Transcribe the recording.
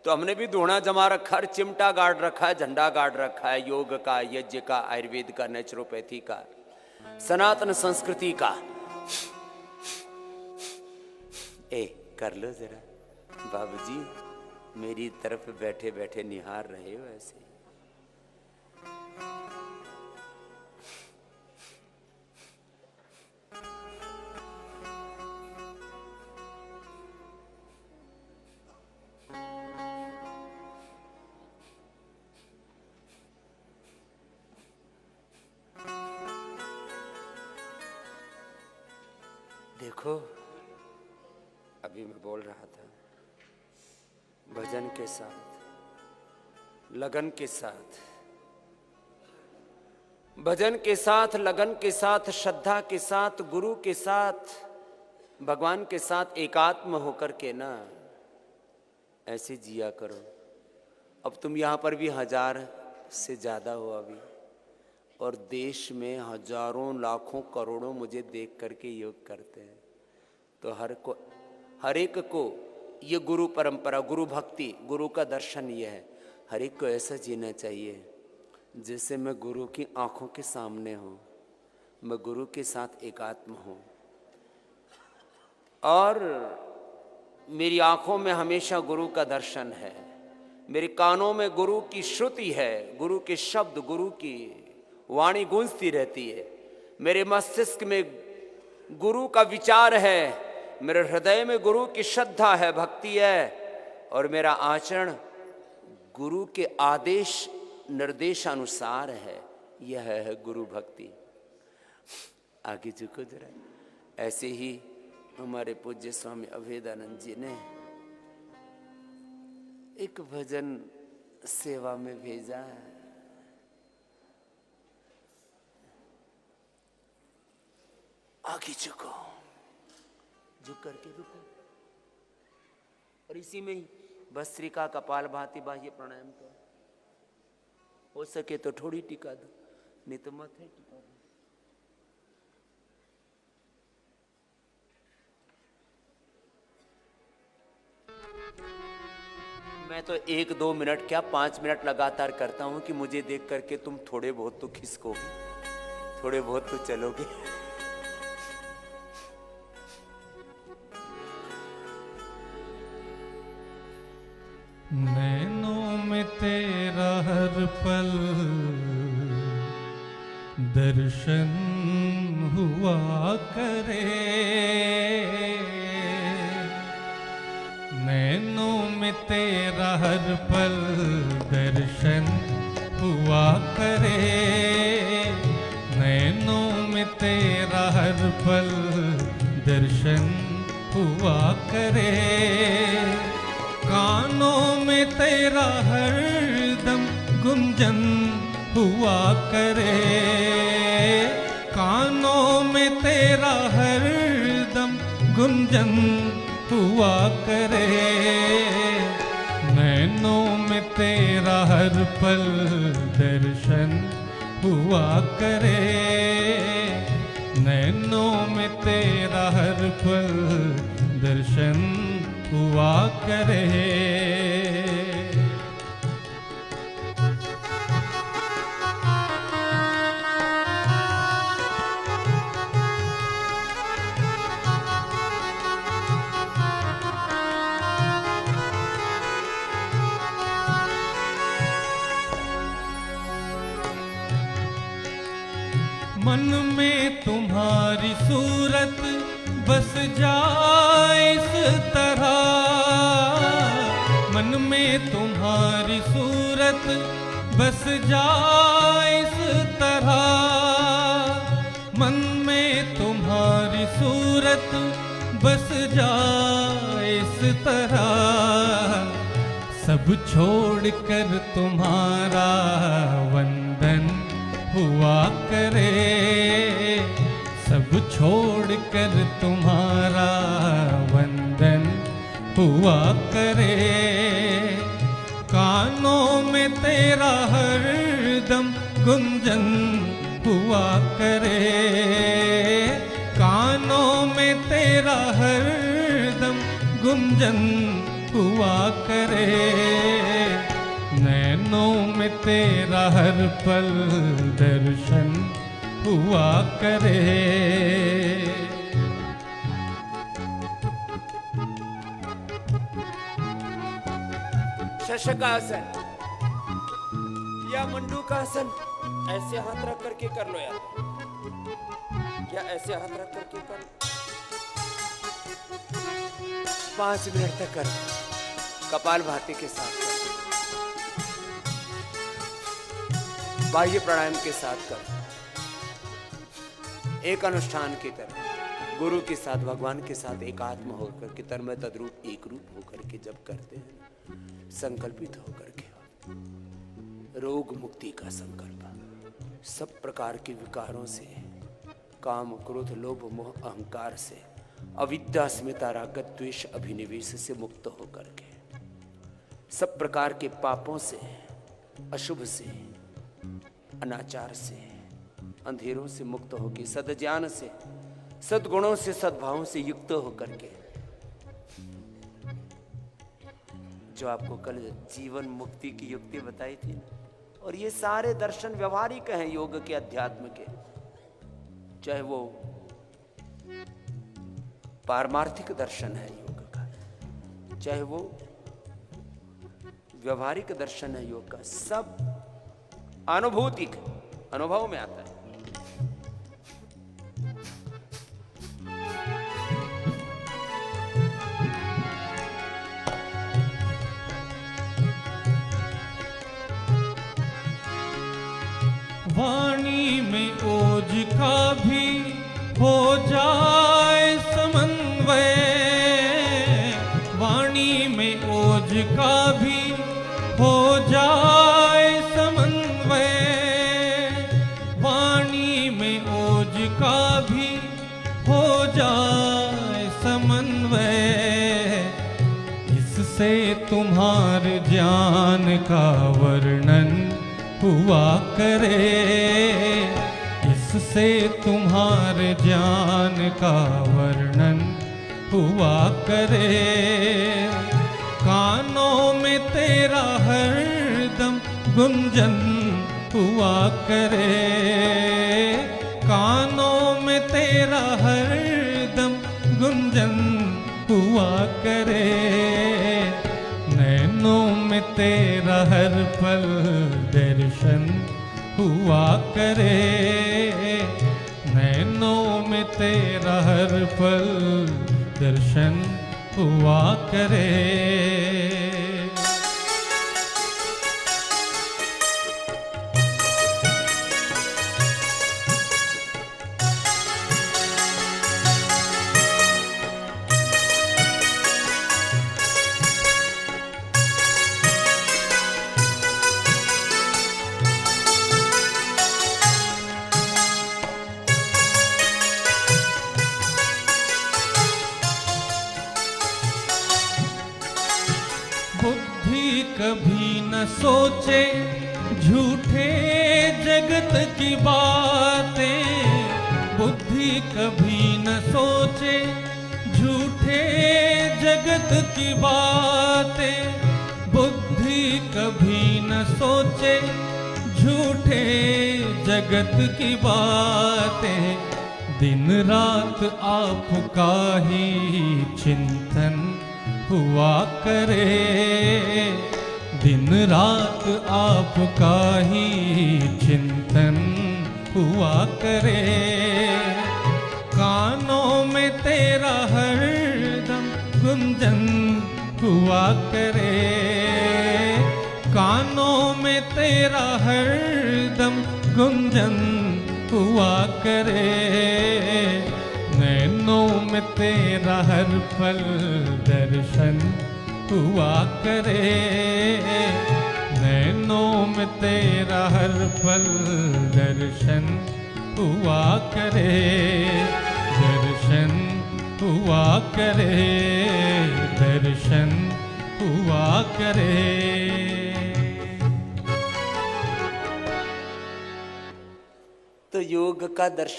तो हमने भी धोना जमा रखा है, चिमटा गाड़ रखा है, झंडा गाड़ रखा है, योग का, यज्ञ का, आयुर्वेद का, नेचुरोपैथी का, सनातन संस्कृति का। ए कर लो जरा बाबूजी, मेरी तरफ बैठे बैठे निहार रहे हो ऐसे। देखो अभी मैं बोल रहा था, भजन के साथ, लगन के साथ, भजन के साथ, लगन के साथ, श्रद्धा के साथ, गुरु के साथ, भगवान के साथ एकात्म होकर के ना ऐसे जिया करो। अब तुम यहाँ पर भी 1000 से ज़्यादा हो अभी, और देश में हजारों लाखों करोड़ों मुझे देख करके योग करते हैं। तो हर एक को ये गुरु परंपरा, गुरु भक्ति, गुरु का दर्शन ये है, हर एक को ऐसा जीना चाहिए जैसे मैं गुरु की आंखों के सामने हूँ, मैं गुरु के साथ एकात्म हूँ, और मेरी आंखों में हमेशा गुरु का दर्शन है, मेरे कानों में गुरु की श्रुति है, गुरु के शब्द, गुरु की वाणी गूंजती रहती है, मेरे मस्तिष्क में गुरु का विचार है, मेरे हृदय में गुरु की श्रद्धा है, भक्ति है, और मेरा आचरण गुरु के आदेश निर्देशानुसार है। यह है गुरु भक्ति। आगे झुको जरा। ऐसे ही हमारे पूज्य स्वामी अभेदानंद जी ने एक भजन सेवा में भेजा है। आगे झुको, झुक करके रुको, और इसी में ही भस्त्रिका, कपाल भाती, बाह्य प्राणायाम करो। हो सके तो थोड़ी टिका दो, नहीं तो मत है टिका दो। मैं तो 1-2 मिनट क्या 5 मिनट लगातार करता हूं कि मुझे देख करके तुम थोड़े बहुत तो खिसकोगे, थोड़े बहुत तो चलोगे। नैनों में तेरा हर पल दर्शन हुआ करे, नैनों में तेरा हर पल दर्शन हुआ करे, नैनों में तेरा हर पल दर्शन हुआ करे, कानों में तेरा हरदम गुंजन हुआ करे, कानों में तेरा हरदम गुंजन हुआ करे, नैनों में तेरा हर पल दर्शन हुआ करे, नैनों में तेरा हर पल दर्शन हुआ करे। मन में तुम्हारी सूरत बस जाए इस तरह, मन में तुम्हारी सूरत बस जाए इस तरह, मन में तुम्हारी सूरत बस जाए इस तरह, सब छोड़कर तुम्हारा वंदन हुआ करे, सब छोड़कर तुम्हारा वंदन हुआ करे, कानों में तेरा हरदम गुंजन हुआ करे, कानों में तेरा हरदम गुंजन हुआ करे। में तेरा हर पल दर्शन हुआ करे। शशकासन या मंडूकासन ऐसे हाथ रख करके कर लो यार, क्या ऐसे हाथ रख करके कर लो। 5 मिनट तक कर, कपाल भाती के साथ कर, बाह्य प्राणायाम के साथ कर, एक अनुष्ठान की तरह गुरु के साथ भगवान के साथ एकात्म होकर के तन्मय तद्रूप एक रूप होकर के जब करते हैं, संकल्पित होकर के रोग मुक्ति का संकल्प, सब प्रकार के विकारों से, काम क्रोध लोभ मोह अहंकार से, अविद्या अस्मिता राग द्वेष अभिनिवेश से मुक्त होकर के, सब प्रकार के पापों से, अशुभ से, अनाचार से, अंधेरों से मुक्त होकर, सद्ज्ञान से, सद्गुणों से, सद्भावों से युक्त होकर के, जो आपको कल जीवन मुक्ति की युक्ति बताई थी। और ये सारे दर्शन व्यवहारिक हैं योग के, अध्यात्म के, चाहे वो पारमार्थिक दर्शन है योग का, चाहे वो व्यवहारिक दर्शन है योग का, सब अनुभूतिक अनुभव में आता है। वाणी में ओज का भी हो जाए समन्वय, वाणी में ओज का भी हो जाए समन्वय, वाणी में ओज का भी हो जाए समन्वय, इससे तुम्हारे ज्ञान का वर्णन हुआ करे, इससे तुम्हारे ज्ञान का वर्णन हुआ करे। कानों में तेरा हरदम गुंजन हुआ करे, कानों में तेरा हरदम गुंजन हुआ करे, नैनों में तेरा हर पल दर्शन हुआ करे, नैनों में तेरा हर पल दर्शन हुआ करे। बुद्धि कभी न सोचे झूठे जगत की बातें, बुद्धि कभी न सोचे झूठे जगत की बातें, बुद्धि कभी न सोचे झूठे जगत की बातें, दिन रात आपका ही चिंतन हुआ करे, दिन रात आपका ही चिंतन हुआ करे, कानों में तेरा हरदम गुंजन हुआ करे, कानों में तेरा हरदम गुंजन हुआ करे, नैनों में तेरा हर पल दर्शन हुआ करे, नैनों में तेरा हर पल दर्शन हुआ करे, दर्शन हुआ करे, दर्शन हुआ करे। तो योग का दर्शन